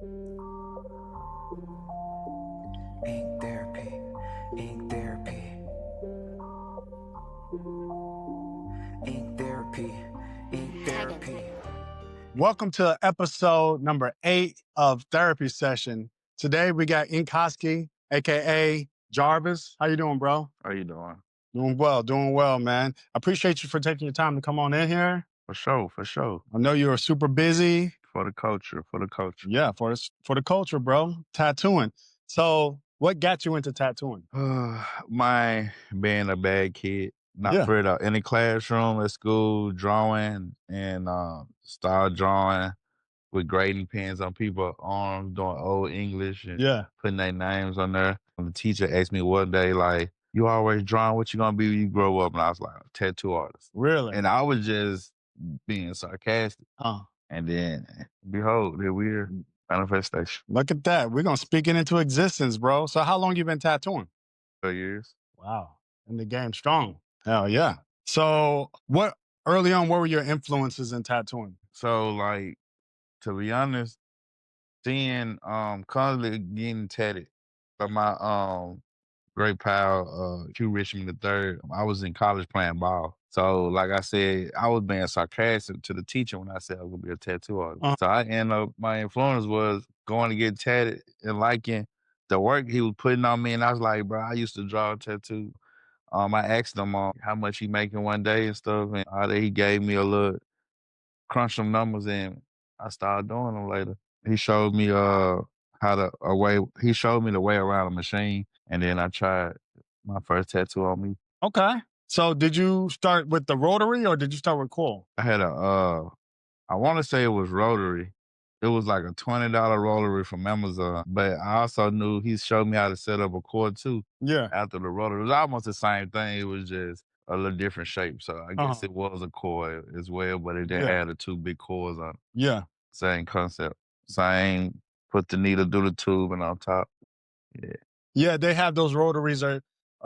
Ink therapy, ink therapy, ink therapy, ink therapy. Welcome to episode number 8 of Therapy Session. Today we got Inkatsuki, aka Jarvis. How you doing, bro? How you doing? Doing well, man. I appreciate you for taking your time to come on in here. For sure. I know you're super busy. For the culture. Yeah, for the culture, bro. Tattooing. So, what got you into tattooing? My being a bad kid, not Yeah. afraid of in the classroom at school, drawing and start drawing with grading pens on people's arms, doing old English and Yeah. putting their names on there. And the teacher asked me one day, like, you always drawing, what you gonna be when you grow up? And I was like, a tattoo artist. Really? And I was just being sarcastic. And then, behold, here we're manifestation. Look at that. We're gonna speak it into existence, bro. So, how long you been tattooing? 4 years. Wow. And the game strong. Hell yeah. So early on, what were your influences in tattooing? So, like, to be honest, seeing constantly getting tatted by my great pal Q Richmond III. I was in college playing ball. So, like I said, I was being sarcastic to the teacher when I said I was gonna be a tattoo artist. So I ended up, my influence was going to get tatted and liking the work he was putting on me. And I was like, bro, I used to draw a tattoo. I asked him how much he making one day and stuff, and all that. He gave me a little crunch some numbers, and I started doing them later. He showed me he showed me the way around a machine, and then I tried my first tattoo on me. Okay. So did you start with the rotary or did you start with coil? I had I want to say it was rotary. It was like a $20 rotary from Amazon, but I also knew he showed me how to set up a cord too. Yeah. After the rotary, it was almost the same thing. It was just a little different shape. So I guess it was a cord as well, but it didn't have the two big cords on it. Yeah. Same concept. Same, put the needle through the tube and on top. Yeah. Yeah, they have those rotaries are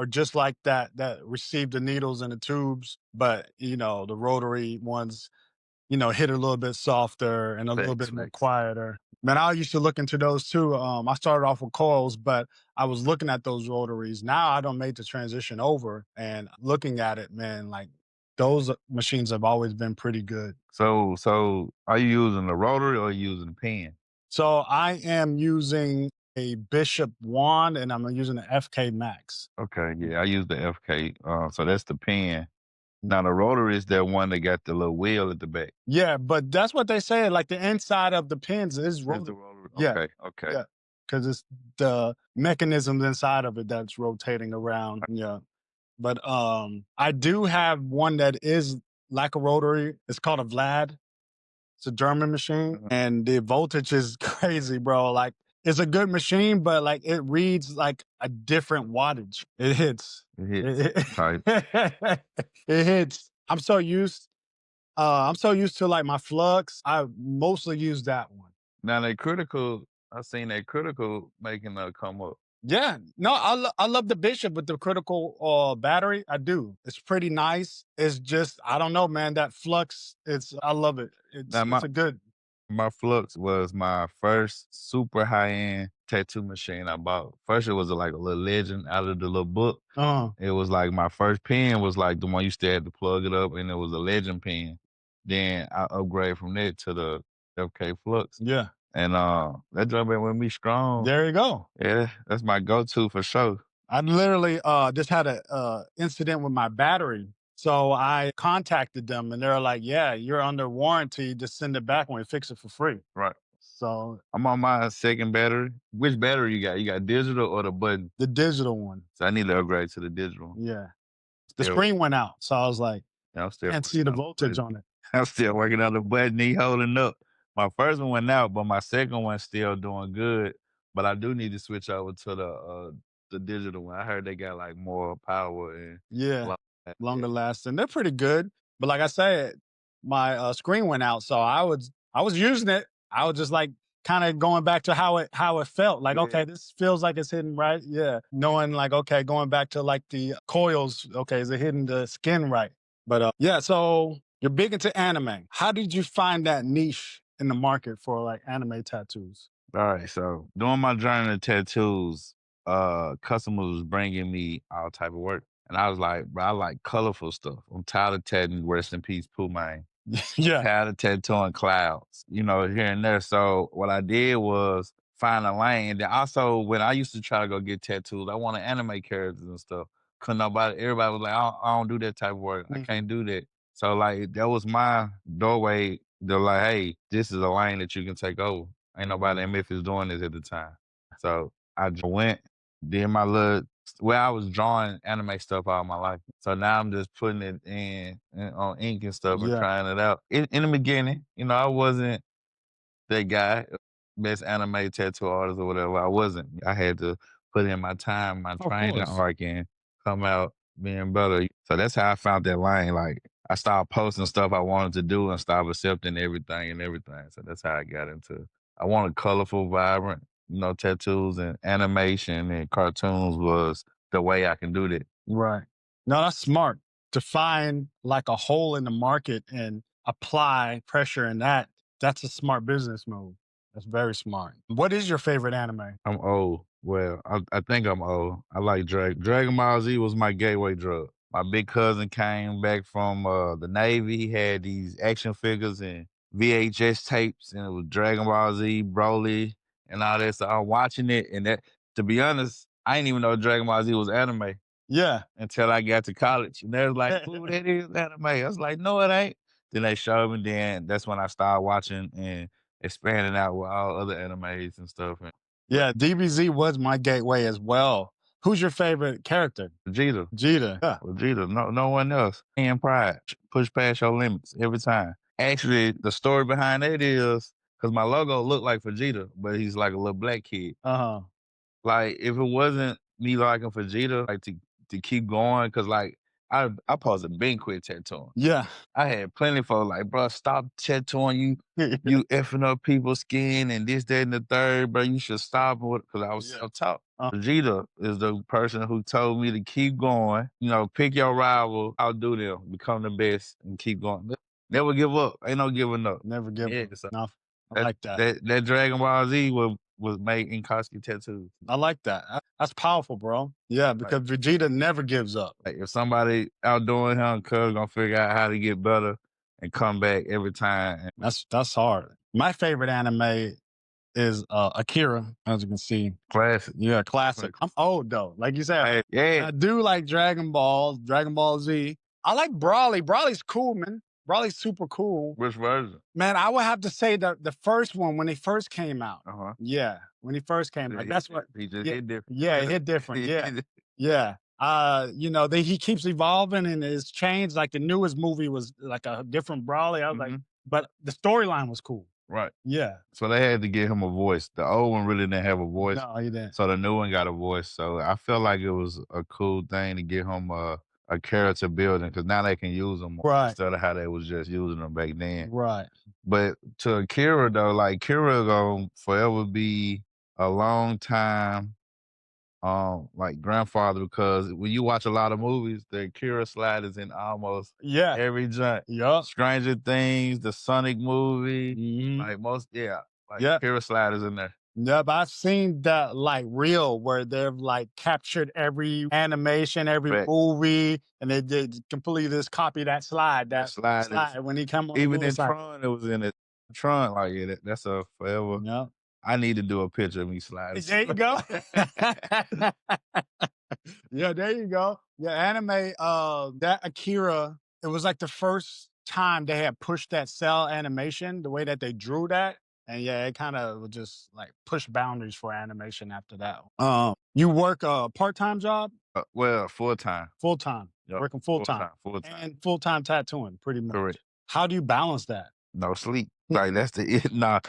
just like that receive the needles and the tubes, but the rotary ones, hit a little bit softer and a little bit more quieter. Man, I used to look into those too. I started off with coils, but I was looking at those rotaries. Now I don't make the transition over and looking at it, man, like those machines have always been pretty good. So are you using the rotary or are you using the pen? So I am using a Bishop wand and I'm using the FK Max. Okay, yeah, I use the FK. So that's the pen. Now the rotary is that one that got the little wheel at the back. Yeah, but that's what they say. Like the inside of the pins is That's rotary. the rotary. Yeah. Okay. Yeah. Because it's the mechanisms inside of it that's rotating around. Yeah. But I do have one that is like a rotary. It's called a Vlad. It's a German machine. And the voltage is crazy, bro. Like it's a good machine, but like it reads like a different wattage. It hits. It hits. Tight. It hits. I'm so used to like my flux. I mostly use that one. Now that critical, I seen that critical making come up. Yeah, no, I love the Bishop with the critical battery. I do. It's pretty nice. It's just I don't know, man. That flux, I love it. It's a good. My Flux was my first super high-end tattoo machine I bought. First, it was like a little legend out of the little book. It was like my first pen was like the one you still had to plug it up, and it was a legend pen. Then I upgraded from that to the FK Flux. Yeah. And that jump in with me strong. There you go. Yeah, that's my go-to for sure. I literally just had a incident with my battery. So I contacted them and they're like, yeah, you're under warranty. Just send it back when we fix it for free. Right. So I'm on my second battery. Which battery you got? You got digital or the button? The digital one. So I need to upgrade to the digital. Yeah. The screen went out. So I was like, I can't see the voltage on it. I'm still working on the button he holding up. My first one went out, but my second one's still doing good. But I do need to switch over to the digital one. I heard they got like more power and longer lasting. They're pretty good. But like I said, my screen went out, so I was using it. I was just like kind of going back to how it felt. Like, okay, this feels like it's hitting right. Yeah. Knowing like, okay, going back to like the coils, okay, is it hitting the skin right? But yeah, so you're big into anime. How did you find that niche in the market for like anime tattoos? Alright, so during my journey to tattoos, customers was bringing me all type of work, and I was like, "Bro, I like colorful stuff. I'm tired of tattooing, rest in peace, Pooh Man. Yeah. Tired of tattooing clouds, here and there." So what I did was find a lane. And then also when I used to try to go get tattoos, I wanted anime characters and stuff. Couldn't nobody, everybody was like, I don't do that type of work. I can't do that. So like that was my doorway. They're like, hey, this is a lane that you can take over. Ain't nobody in Memphis doing this at the time. So I went, did my little I was drawing anime stuff all my life. So now I'm just putting it in on ink and stuff and Yeah. trying it out. In the beginning, I wasn't that guy, best anime tattoo artist or whatever. I wasn't. I had to put in my time, my Of training course. arc, and come out being better. So that's how I found that lane. Like I started posting stuff I wanted to do and started accepting everything and everything. So that's how I got into. I wanted colorful, vibrant, tattoos and animation and cartoons was the way I can do that. Right. No, that's smart to find like a hole in the market and apply pressure in that. That's a smart business move. That's very smart. What is your favorite anime? I'm old. Well, I think I'm old. I like Dragon Ball Z was my gateway drug. My big cousin came back from the Navy. He had these action figures and VHS tapes, and it was Dragon Ball Z, Broly, and all that. So I'm watching it, and that, to be honest, I didn't even know Dragon Ball Z was anime Yeah. until I got to college. And they was like, "Ooh, that is anime." I was like, "No, it ain't." Then they showed me. Then that's when I started watching and expanding out with all other animes and stuff. And Yeah, DBZ was my gateway as well. Who's your favorite character? Vegeta. Vegeta. Yeah. Vegeta, no one else. And pride. Push past your limits every time. Actually, the story behind it is because my logo looked like Vegeta, but he's like a little black kid. Uh-huh. Like if it wasn't me liking Vegeta, like to keep going, because like I supposed to been quit tattooing. Yeah. I had plenty of folks like, bro, stop tattooing you effing up people's skin and this, that, and the third, bro. You should stop it because I was Yeah. self-taught. Vegeta is the person who told me to keep going. Pick your rival, outdo them, become the best, and keep going. Never give up. Ain't no giving up. Never give Yeah, up. so No, I like that. that Dragon Ball Z was made Inkatsuki tattoos. I like that. That's powerful, bro. Yeah, because Vegeta never gives up. Like if somebody outdoing him, cuz gonna figure out how to get better and come back every time. That's hard. My favorite anime is Akira, as you can see. Classic. Yeah, classic. I'm old though. Like you said, Yeah. I do like Dragon Ball Z. I like Brawly. Brawly's cool, man. Brawly's super cool. Which version? Man, I would have to say the first one when they first came out. Uh-huh. Yeah, when he first came out. That's what He just yeah, hit different. yeah, it hit different. Yeah. Yeah. He keeps evolving and it's changed. Like the newest movie was like a different Brawly. I was like, but the storyline was cool. Right. Yeah. So they had to give him a voice. The old one really didn't have a voice. No, he didn't. So the new one got a voice. So I felt like it was a cool thing to give him a character building because now they can use them instead of how they was just using them back then. Right. But to Akira though, like Kira gonna forever be a long time like grandfather because when you watch a lot of movies, the Akira slide is in almost every joint. Yup. Stranger Things, the Sonic movie, like Akira slide is in there. Yeah, but I've seen that like reel where they've like captured every animation, every movie, and they did completely just copy that slide. That slide when he come on. Even in Tron, it was in it. Tron, like that's a forever. Yeah. I need to do a picture of me sliding. There you go. Yeah, there you go. Yeah, anime, that Akira, it was like the first time they had pushed that cell animation, the way that they drew that. And yeah, it kind of just like push boundaries for animation after that. You work a part-time job? Well, full-time. Full-time. Yep. Working full-time. Full-time. And full-time tattooing, pretty much. Correct. How do you balance that? No sleep. Like that's it. Nah.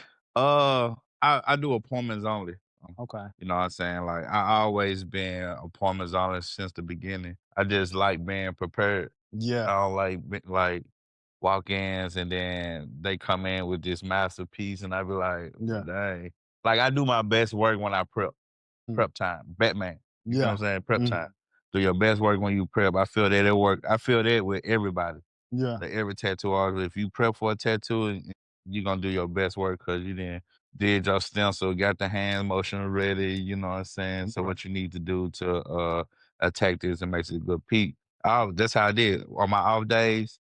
I do appointments only. Okay. You know what I'm saying? Like I always been appointments only since the beginning. I just like being prepared. Yeah. I don't like walk-ins and then they come in with this masterpiece and I be like, dang. Like I do my best work when I prep. Prep time. Batman. You know what I'm saying? Prep time. Do your best work when you prep. I feel that it work. I feel that with everybody. Yeah. Like every tattoo artist. If you prep for a tattoo, you're gonna do your best work because you didn't did your stencil, got the hand motion ready, you know what I'm saying? So what you need to do to attack this and make it a good peak. That's how I did. On my off days,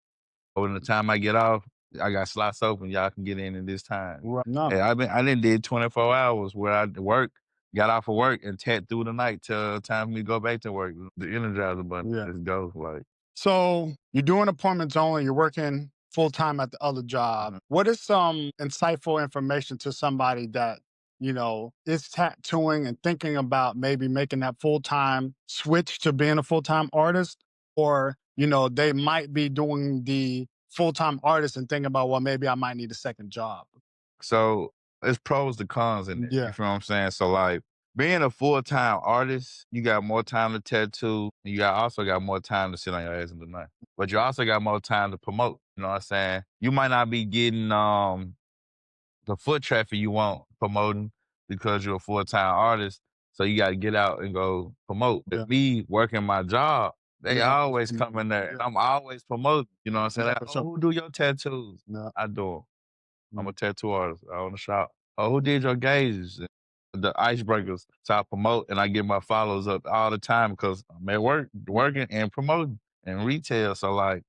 when the time I get off, I got slots open. Y'all can get in this time. No. And I didn't did 24 hours where I work, got off of work and tat through the night till time for me to go back to work. The energizer button, let's go. Like, so you're doing appointments only, you're working full time at the other job. What is some insightful information to somebody that, is tattooing and thinking about maybe making that full time switch to being a full time artist? Or, they might be doing the full time artist and thinking about, well, maybe I might need a second job. so it's pros to cons in it. You Yeah. feel what I'm saying? So like being a full-time artist, you got more time to tattoo. Also got more time to sit on your ass and do nothing. But you also got more time to promote. You know what I'm saying? You might not be getting the foot traffic you want promoting because you're a full-time artist. So you got to get out and go promote. But me working my job, they always come in there. And I'm always promoting. You know what I'm saying? Like, oh, who do your tattoos? I do them. I'm a tattoo artist. I own a shop. Oh, who did your gauges? The icebreakers. So I promote and I get my followers up all the time because I'm at work, working and promoting and retail. So like,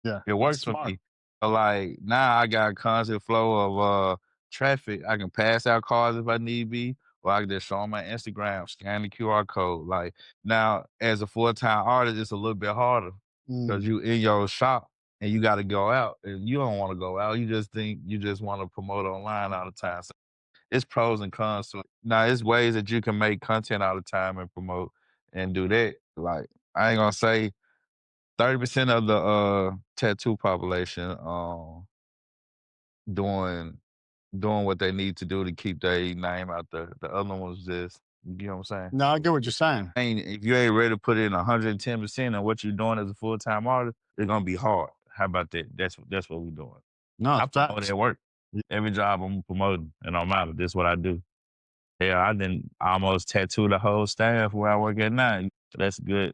it works for me. So like now I got a constant flow of traffic. I can pass out cars if I need be, or I can just show on my Instagram, scan the QR code. Like now, as a full-time artist, it's a little bit harder because you in your shop and you got to go out, and you don't want to go out. You just think you just want to promote online all the time. So it's pros and cons to it. Now, it's ways that you can make content all the time and promote and do that. Like I ain't gonna say 30% of the tattoo population doing what they need to do to keep their name out there. The other ones just, you know what I'm saying? No, I get what you're saying. If you ain't ready to put in 110% of what you're doing as a full-time artist, it's gonna be hard. How about that? That's what we're doing. No, I it's promote facts. at work. Every job I'm promoting, and I'm out. This what I do. Yeah, I didn't almost tattoo the whole staff where I work at now. That's good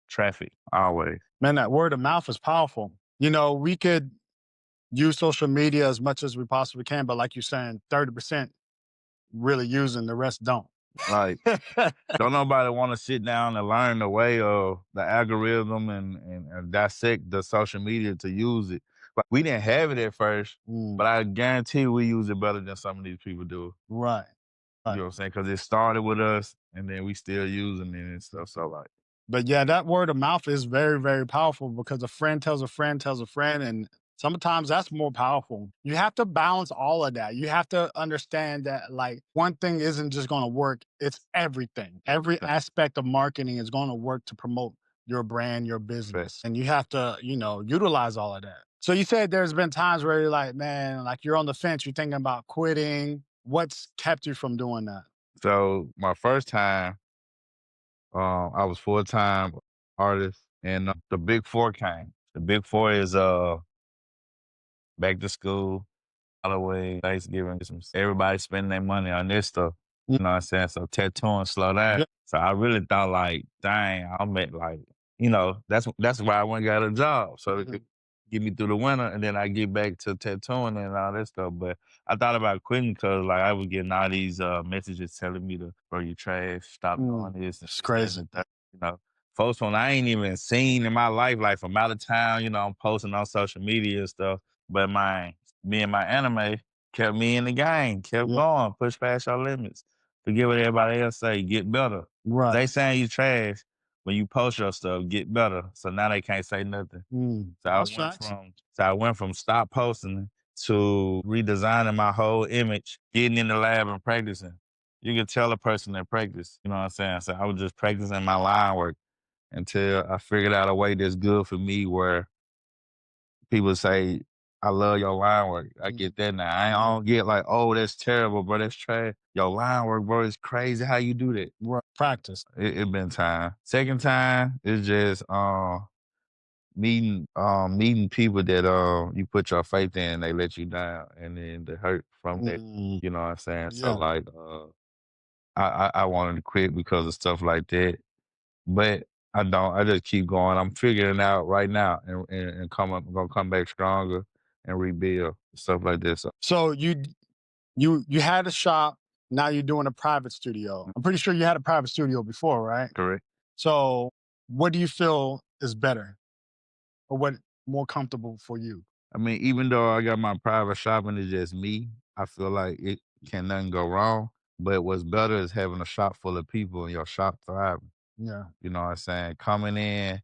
traffic always. Man, that word of mouth is powerful. We could use social media as much as we possibly can, but like you're saying, 30% really using, the rest don't. Like, don't nobody want to sit down and learn the way of the algorithm and dissect the social media to use it. But we didn't have it at first, but I guarantee we use it better than some of these people do. Right. You know what I'm saying? Because it started with us, and then we still using it and stuff. So like, But yeah, that word of mouth is very, very powerful because a friend tells a friend tells a friend. And sometimes that's more powerful. You have to balance all of that. You have to understand that like one thing isn't just going to work. It's everything. Every aspect of marketing is going to work to promote your brand, your business. And you have to, utilize all of that. So you said there's been times where you're like, man, like you're on the fence, you're thinking about quitting. What's kept you from doing that? so my first time, I was full-time artist, and the Big Four came. The Big Four is back to school, Halloween, Thanksgiving, Christmas. Everybody spending their money on this stuff. You know what I'm saying? So tattooing slow down. Yeah. So I really thought like, dang, I'm at like, that's why I went and got a job. So it could get me through the winter, and then I get back to tattooing and all that stuff. But I thought about quitting because like I was getting all these messages telling me to throw your trash, stop doing this. It's crazy. And that, folks when I ain't even seen in my life, like from out of town, I'm posting on social media and stuff. But me and my anime kept me in the game, kept going, push past your limits. Forget what everybody else say, get better. Right. They saying you trash when you post your stuff, get better. So now they can't say nothing. So I went from stop posting to redesigning my whole image, getting in the lab and practicing. You can tell a person in practice, you know what I'm saying? So I was just practicing my line work until I figured out a way that's good for me where people say, I love your line work. I get that now. I don't get like, oh, that's terrible, bro. That's trash. Your line work, bro, is crazy. How you do that? Right. Practice. It been time. Second time is just meeting people that you put your faith in, they let you down, and then the hurt from that. You know what I'm saying? So like I wanted to quit because of stuff like that. But I don't. I just keep going. I'm figuring it out right now and I'm gonna come back stronger and rebuild stuff like this. So you had a shop, now you're doing a private studio. I'm pretty sure you had a private studio before, right? Correct. So what do you feel is better or what more comfortable for you? I mean, even though I got my private shop and it's just me, I feel like it can nothing go wrong. But what's better is having a shop full of people and your shop thriving. Yeah. You know what I'm saying? Coming in,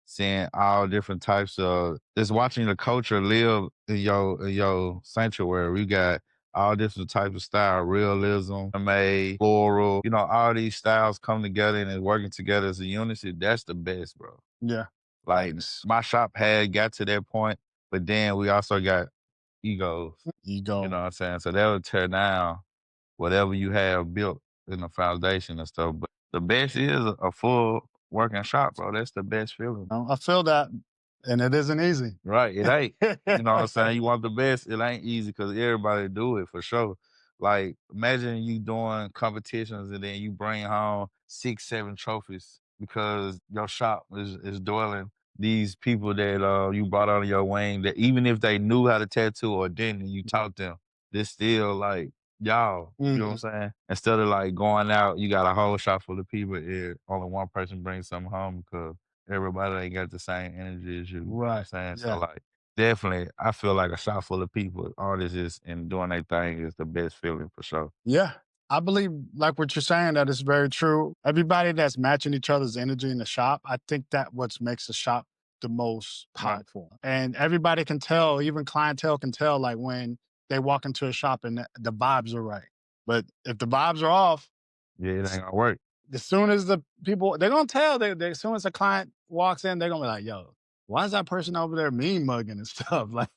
seeing all different types of just watching the culture live in your sanctuary. We got all different types of style, realism, anime, floral, all these styles come together and it's working together as a unity. That's the best, bro. Yeah. Like my shop had got to that point, but then we also got egos. You know Ego. what I'm saying? So that would tear down whatever you have built in the foundation and stuff. But the best is a full working shop, bro. That's the best feeling. I feel that. And it isn't easy. Right. It ain't. You know what I'm saying? You want the best, it ain't easy because everybody do it for sure. Like imagine you doing competitions and then you bring home 6, 7 trophies because your shop is dwelling these people that you brought under your wing that even if they knew how to tattoo or didn't and you taught them, they're still like y'all. You know what I'm saying? Instead of like going out, you got a whole shop full of people and only one person brings something home because everybody ain't got the same energy as you. You know what I'm Right. saying? Yeah. So like definitely I feel like a shop full of people, artists is and doing their thing is the best feeling for sure. Yeah. I believe, like what you're saying, that is very true. Everybody that's matching each other's energy in the shop, I think that what makes the shop the most Right. powerful. And everybody can tell, even clientele can tell, like when they walk into a shop and the vibes are right. But if the vibes are off, Yeah, it ain't gonna work. as soon as the people, they're gonna tell. As soon as the client walks in, they're gonna be like, "Yo, why is that person over there mean mugging and stuff?" Like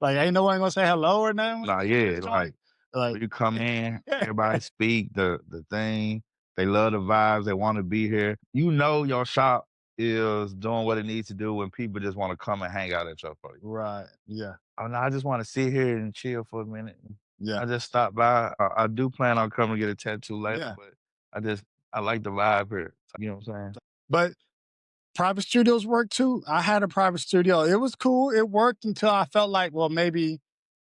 ain't no one gonna say hello or nothing. Nah, yeah, like Like, when you come in, everybody speak the thing. They love the vibes. They want to be here. You know your shop is doing what it needs to do when people just want to come and hang out at your place. right? Yeah, Oh no, I just want to sit here and chill for a minute. yeah, I just stopped by. I do plan on coming to get a tattoo later, yeah. but I like the vibe here. You know what I'm saying? But private studios work too. I had a private studio. It was cool. It worked until I felt like, well, maybe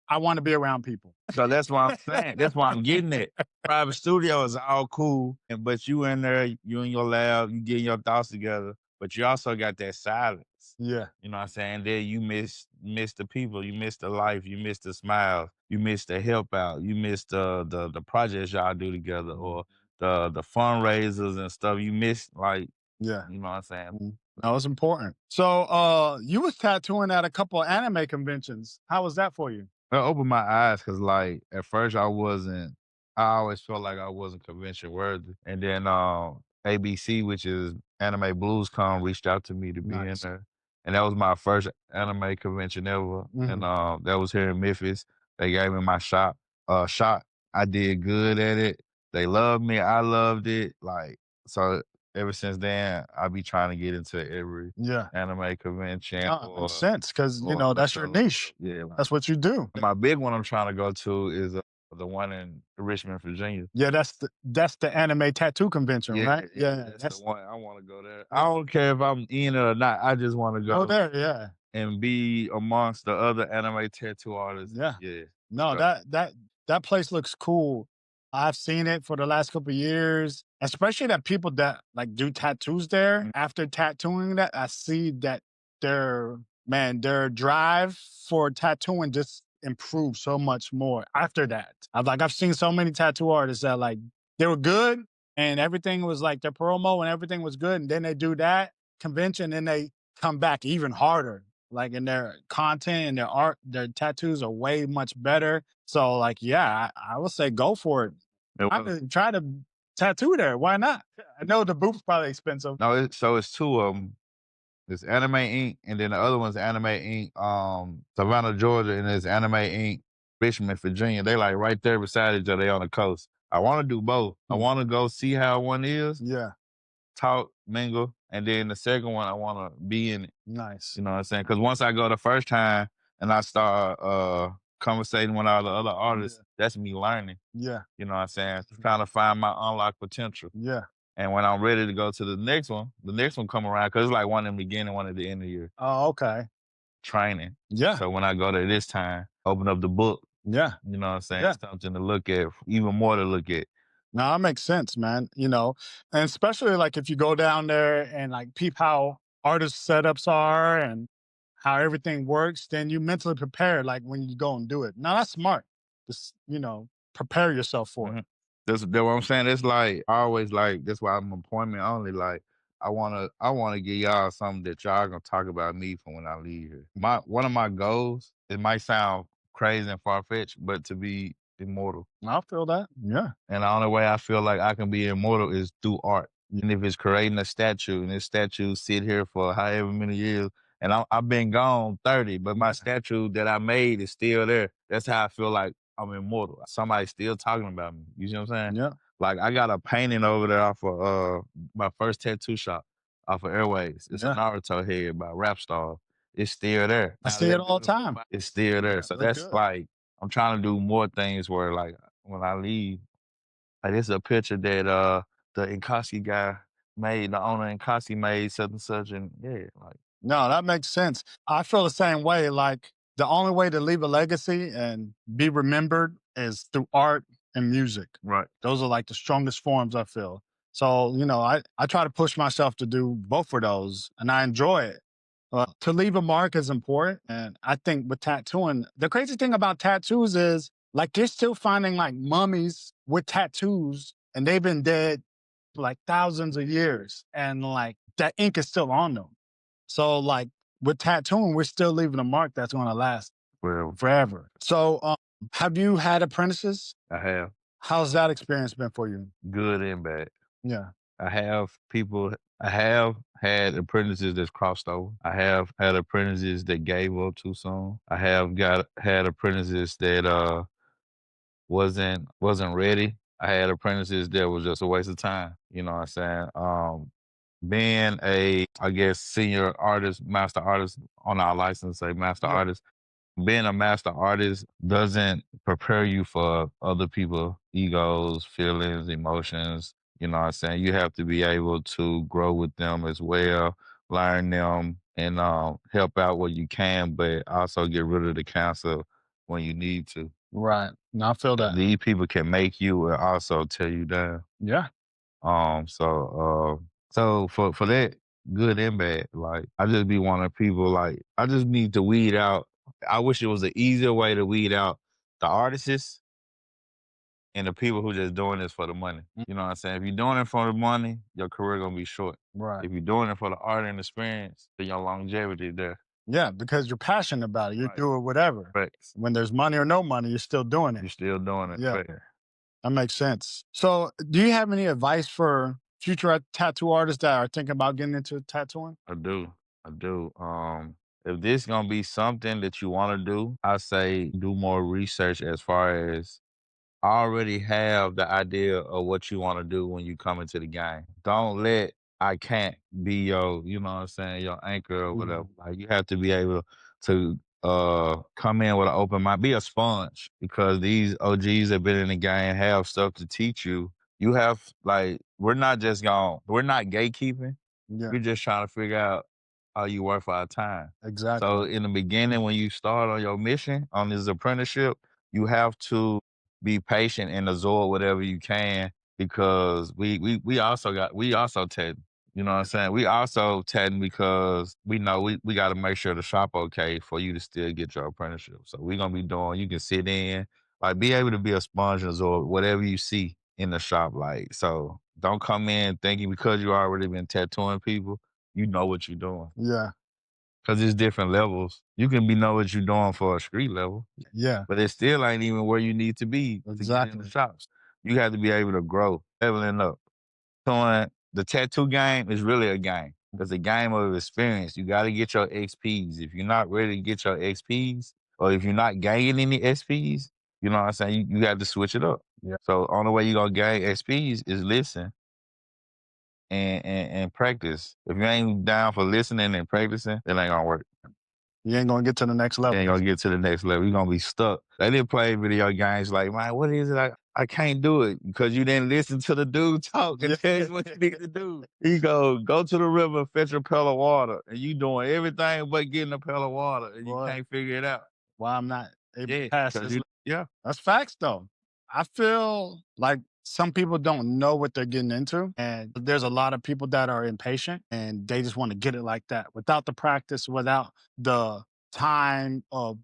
I want to be around people. So that's what I'm saying. That's why I'm getting it. Private studio is all cool, but you in there, you in your lab, you getting your thoughts together, but you also got that silence. Yeah, You know what I'm saying? Then you miss the people, you miss the life, you miss the smiles, you miss the help out, you miss the projects y'all do together or the fundraisers and stuff. You miss like, yeah. you know what I'm saying? That was important. So, you was tattooing at a couple of anime conventions. How was that for you? It opened my eyes because, like, at first I wasn't. I always felt like I wasn't convention worthy, and then ABC, which is Anime Blues Con, reached out to me to be in Nice. there, and that was my first anime convention ever, and that was here in Memphis. They gave me my shot. I did good at it. They loved me. I loved it. Like so, ever since then, I be trying to get into every Yeah. anime convention No, it makes sense because that's your show. niche. Yeah, like, That's what you do. my big one I'm trying to go to is the one in Richmond, Virginia. Yeah, that's the anime tattoo convention, right? Yeah, That's the one I want to go there. I don't care if I'm in it or not. I just want to go go there. Yeah, and be amongst the other anime tattoo artists. yeah. Yeah. No, So, that place looks cool. I've seen it for the last couple of years, especially that people that like do tattoos there. After tattooing that, I see that their drive for tattooing just improved so much more after that. I've seen so many tattoo artists that like they were good and everything was like their promo and everything was good, and then they do that convention and they come back even harder. Like in their content and their art, their tattoos are way much better. So like, yeah, I would say go for it. it was, Try to tattoo there. Why not? I know the booth's probably expensive. no, it's two of them. It's Anime Inc. and then the other one's Anime Inc. Savannah, Georgia, and it's Anime Inc. Richmond, Virginia. They like right there beside each other. They on the coast. I want to do both. I want to go see how one is, Yeah, talk, mingle, and then the second one I want to be in it. nice. You know what I'm saying? Because once I go the first time and I start conversating with all the other artists, that's me learning. Yeah, You know what I'm saying? Trying to find my unlocked potential. yeah. And when I'm ready to go to the next one come around because it's like one in the beginning, one at the end of the year Oh, okay. training. Yeah, So when I go there this time, open up the book, Yeah. You know what I'm saying? Yeah. Something to look at, even more to look at. No, that makes sense, man. And especially like if you go down there and like peep how artist setups are and how everything works, then you mentally prepare like when you go and do it. Now that's smart. Just, prepare yourself for it. Mhm. That's what I'm saying. It's like I always like that's why I'm appointment only. Like I wanna give y'all something that y'all gonna talk about me from when I leave here. One of my goals, it might sound crazy and far fetched, but to be immortal. I feel that. Yeah. And the only way I feel like I can be immortal is through art. And if it's creating a statue and this statue sit here for however many years, and I've been gone 30, but my statue that I made is still there. That's how I feel like I'm immortal. Somebody's still talking about me. You see what I'm saying? Yeah. Like I got a painting over there off of my first tattoo shop off of Airways. It's a Yeah. Naruto head by Rap Star. It's still there. I see it all the time. It's still there. So Look that's good. like I'm trying to do more things where like when I leave, like this is a picture that the Inkatsuki guy made, the owner Inkatsuki made such and such, and yeah, like No, that makes sense. I feel the same way. Like the only way to leave a legacy and be remembered is through art and music. right. Those are like the strongest forms I feel. So, I try to push myself to do both of those and I enjoy it. To leave a mark is important. And I think with tattooing, the crazy thing about tattoos is like they're still finding like mummies with tattoos and they've been dead for like thousands of years. And like that ink is still on them. So like with tattooing, we're still leaving a mark that's going to last Well, forever. So have you had apprentices? I have How's that experience been for you? good and bad. Yeah. I have people. I have had apprentices that's crossed over. I have had apprentices that gave up too soon. I have got had apprentices that wasn't ready. I had apprentices that was just a waste of time. You know what I'm saying? Being a, I guess, senior artist, master artist on our license, say master Yeah. artist, being a master artist doesn't prepare you for other people' egos, feelings, emotions. You know what I'm saying? You have to be able to grow with them as well, learn them, and help out where you can, but also get rid of the cancer when you need to. Right. No, I feel that. These people can make you and also tear you down. Yeah. So for that, good and bad. Like I just be wanting people like I just need to weed out. I wish it was an easier way to weed out the artists and the people who just doing this for the money. You know what I'm saying? If you're doing it for the money, your career gonna be short. Right. If you're doing it for the art and experience, then your longevity there. Yeah, because you're passionate about it. You Right. do it whatever. Facts. When there's money or no money, you're still doing You're it. still doing it. Yeah. Facts. That makes sense. So, do you have any advice for future tattoo artists that are thinking about getting into tattooing? I do. I do. If this gonna be something that you want to do, I say do more research as far as already have the idea of what you want to do when you come into the game. Don't let I can't be your, you know what I'm saying, your anchor or whatever. Like you have to be able to come in with an open mind. Be a sponge because these OGs that been in the game have stuff to teach you. You have like we're not gatekeeping. Yeah, We're just trying to figure out how you worth our time. exactly. So in the beginning, when you start on your mission on this apprenticeship, you have to be patient and absorb whatever you can because we also TED. You know what I'm saying? We also TED because we know we got to make sure the shop okay for you to still get your apprenticeship. So we're gonna be doing. You can sit in, like be able to be a sponge and absorb whatever you see in the shop. Like so, don't come in thinking because you already been tattooing people, you know what you're doing. Yeah, Cause it's different levels. You can be know what you're doing for a street level, yeah, but it still ain't even where you need to be to get in exactly. the shops. You have to be able to grow, leveling up. So the tattoo game is really a game. It's a game of experience. You got to get your XPs. If you're not ready to get your XPs, or if you're not gaining any XPs, you know what I'm saying? You have to switch it up. Yeah. So only way you're gonna gain XPs is listen and practice. If you ain't down for listening and practicing, it ain't gonna work. You ain't gonna get to the next You level. ain't gonna get to the next level. You're gonna be stuck. They didn't play video games like, man, what is it? I can't do it because you didn't listen to the dude talk and tell you what you need to do. He go to the river, fetch a pail of water, and you doing everything but getting a pail of water, and you Boy. can't figure it out. Why I'm not able to Yeah, pass because this. yeah, That's facts though. I feel like some people don't know what they're getting into. And there's a lot of people that are impatient and they just want to get it like that without the practice, without the time of,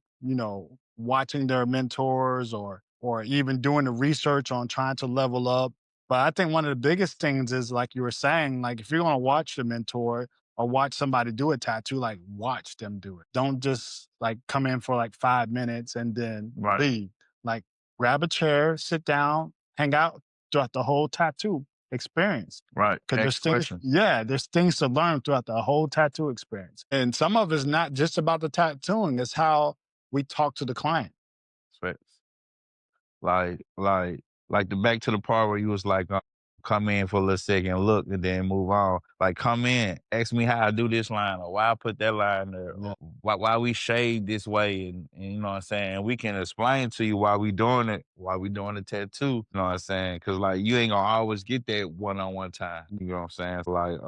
watching their mentors or even doing the research on trying to level up. But I think one of the biggest things is like you were saying, like if you're gonna watch the mentor or watch somebody do a tattoo, like watch them do it. Don't just like come in for like 5 minutes and then right, leave. Like grab a chair, sit down, hang out throughout the whole tattoo experience. right. Because there's Ask things, questions. yeah, there's things to learn throughout the whole tattoo experience. And some of it's not just about the tattooing, it's how we talk to the client. Facts. Like, like, like the back to the part where you was like, come in for a little second, look, and then move on. Like, come in, ask me how I do this line, or why I put that line there, Yeah. or why we shade this way, and you know what I'm saying. And we can explain to you why we doing it, why we doing the tattoo. You know what I'm saying? Because like you ain't gonna always get that one-on-one time. You know what I'm saying? Like,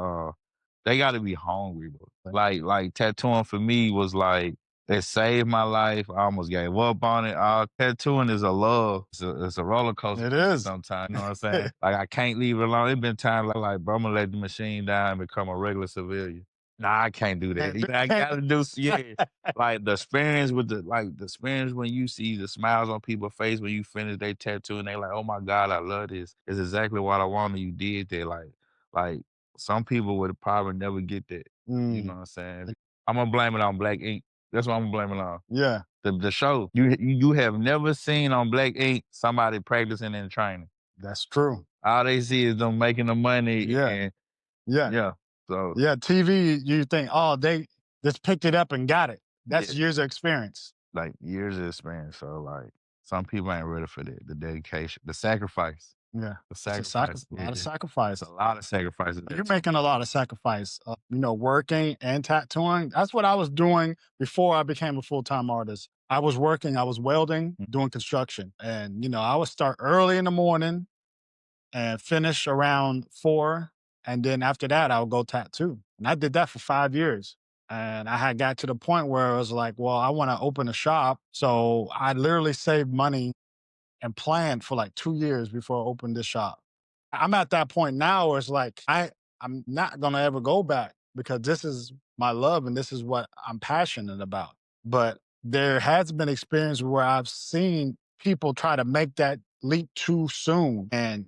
they got to be hungry, bro. Like tattooing for me was like it saved my life. I almost gave up on it. Tattooing is a love. It's a roller coaster It is. sometimes. You know what I'm saying? Like I can't leave it alone. It's been times like, bro, I'm gonna let the machine down and become a regular civilian. Nah, I can't do that. I gotta do, yeah. Like the experience with the experience when you see the smiles on people's face when you finish their tattoo and they like, oh my God, I love this. It's exactly what I wanted. You did that. Like some people would probably never get that. You know Mm, what I'm saying? I'm gonna blame it on Black Ink. That's what I'm gonna blame it on. yeah, The show. You have never seen on Black Ink somebody practicing and training. that's true. All they see is them making the money Yeah, and yeah, yeah. So yeah. TV, you think, oh, they just picked it up and got it. yeah, That's years of experience. like years of experience. So like some people ain't ready for that. The dedication, the sacrifice. Yeah, The it's a sacrifice. lot of Yeah. sacrifice. It's a lot of sacrifices You're that making a lot of sacrifice, working and tattooing. That's what I was doing before I became a full-time artist. I was working, I was welding, doing construction. And, I would start early in the morning and finish around 4. And then after that, I would go tattoo. And I did that for 5 years. And I had got to the point where I was like, well, I want to open a shop. So I literally saved money and planned for like 2 years before I opened this shop. I'm at that point now where it's like I'm not gonna ever go back because this is my love and this is what I'm passionate about. But there has been experience where I've seen people try to make that leap too soon and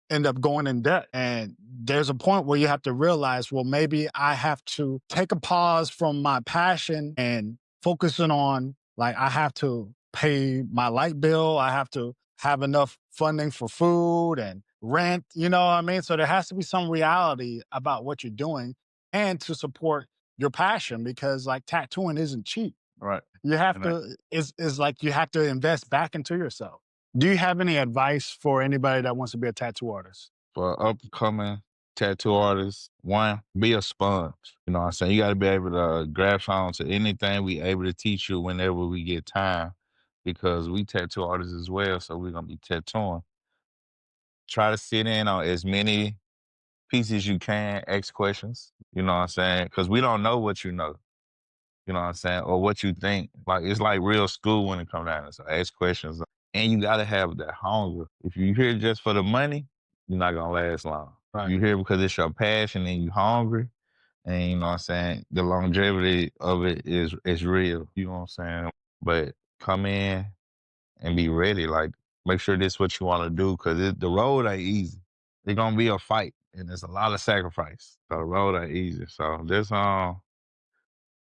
end up going in debt. And there's a point where you have to realize, well, maybe I have to take a pause from my passion and focusing on like I have to pay my light bill. I have to have enough funding for food and rent. You know what I mean? So there has to be some reality about what you're doing and to support your passion because like tattooing isn't cheap. right. You have And I, to is like you have to invest back into yourself. Do you have any advice for anybody that wants to be a tattoo artist? for up and coming tattoo artists, one, be a sponge. You know what I'm saying? You gotta be able to grasp on to anything we able to teach you whenever we get time. Because we tattoo artists as well, so we're gonna be tattooing. Try to sit in on as many pieces you can, ask questions. You know what I'm saying? Because we don't know what you know. You know what I'm saying? Or what you think. Like it's like real school when it comes down to so ask questions. And you gotta have that hunger. If you here just for the money, you're not gonna last long. Right. You here because it's your passion and you hungry. And you know what I'm saying? The longevity of it is real. You know what I'm saying? But come in and be ready. Like make sure this what you want to do because the road ain't easy. It's gonna be a fight and there's a lot of sacrifice. So the road ain't easy. So this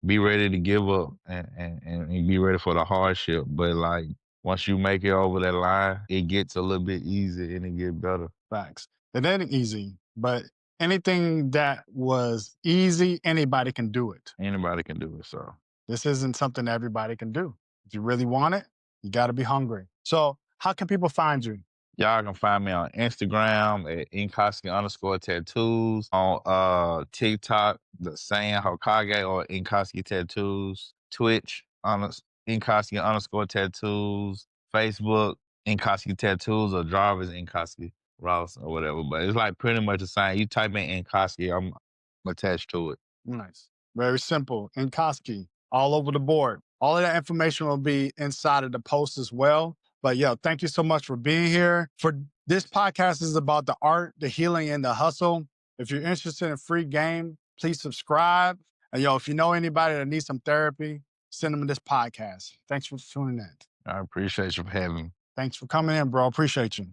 be ready to give up and be ready for the hardship. But like once you make it over that line, it gets a little bit easier and it get better. Facts. It ain't easy, but anything that was easy, anybody can do it. Anybody can do it. So This isn't something everybody can do. If you really want it, you got to be hungry. So, how can people find you? y'all can find me on Instagram at Inkatsuki_tattoos. On TikTok, the same Hokage or Inkatsuki tattoos. Twitch on Inkatsuki_tattoos. Facebook, Inkatsuki tattoos or Jarvis Inkatsuki Ross or whatever. But it's like pretty much the same. You type in Inkatsuki, I'm attached to it. Nice. Very simple. Inkatsuki, all over the board. All of that information will be inside of the post as well. But yo, thank you so much for being here. For this podcast is about the art, the healing, and the hustle. If you're interested in free game, please subscribe. And yo, if you know anybody that needs some therapy, send them this podcast. Thanks for tuning in. I appreciate you for having me. Thanks for coming in, bro. Appreciate you.